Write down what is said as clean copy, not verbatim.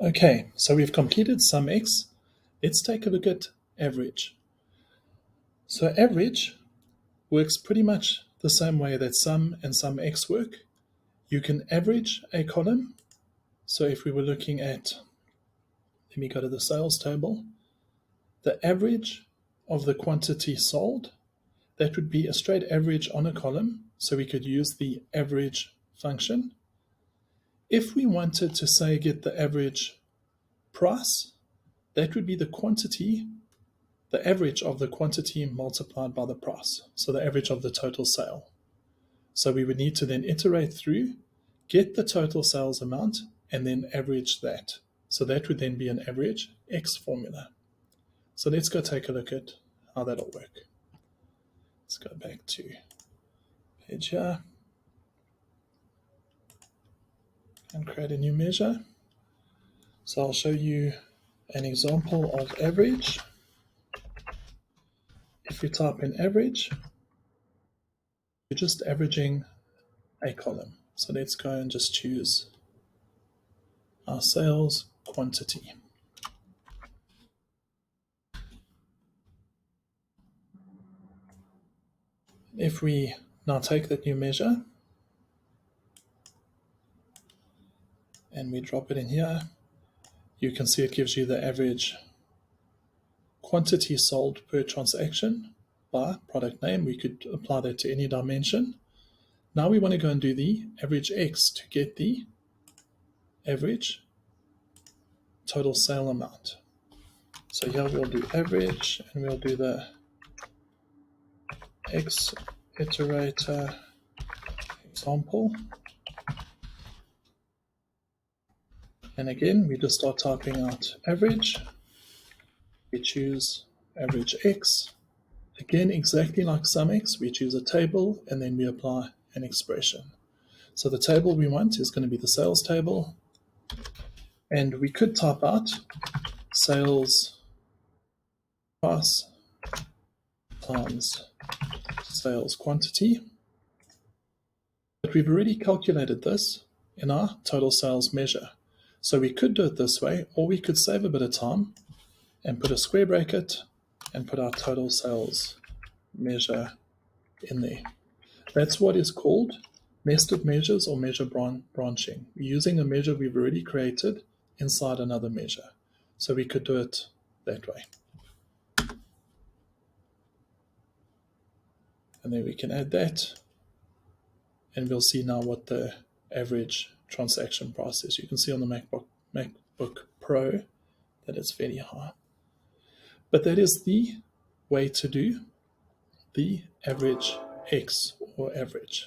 Okay, so we've completed sum x. Let's take a look at average. So average works pretty much the same way that sum and sum x work. You can average a column. So if we were looking at, let me go to the sales table, the average of the quantity sold, that would be a straight average on a column. So we could use the average function. If we wanted to say get the average price, that would be the quantity, the average of the quantity multiplied by the price. So the average of the total sale. So we would need to then iterate through, get the total sales amount, and then average that. So that would then be an average X formula. So let's go take a look at how that'll work. Let's go back to page here and create a new measure. So I'll show you an example of average. If we type in average, you're just averaging a column. So let's go and just choose our sales quantity. If we now take that new measure and we drop it in here, you can see it gives you the average quantity sold per transaction by product name. We could apply that to any dimension. Now we want to go and do the average X to get the average total sale amount. So here we'll do average and we'll do the X iterator example. And again, we just start typing out average. We choose average X. Again, exactly like sum X, we choose a table and then we apply an expression. So the table we want is going to be the sales table. And we could type out sales price times sales quantity. But we've already calculated this in our total sales measure. So we could do it this way, or we could save a bit of time and put a square bracket and put our total sales measure in there. That's what is called nested measures or measure branching. We're using a measure we've already created inside another measure. So we could do it that way. And then we can add that. And we'll see now what the average transaction price is. You can see on the MacBook Pro that it's fairly high. But that is the way to do the average X or average.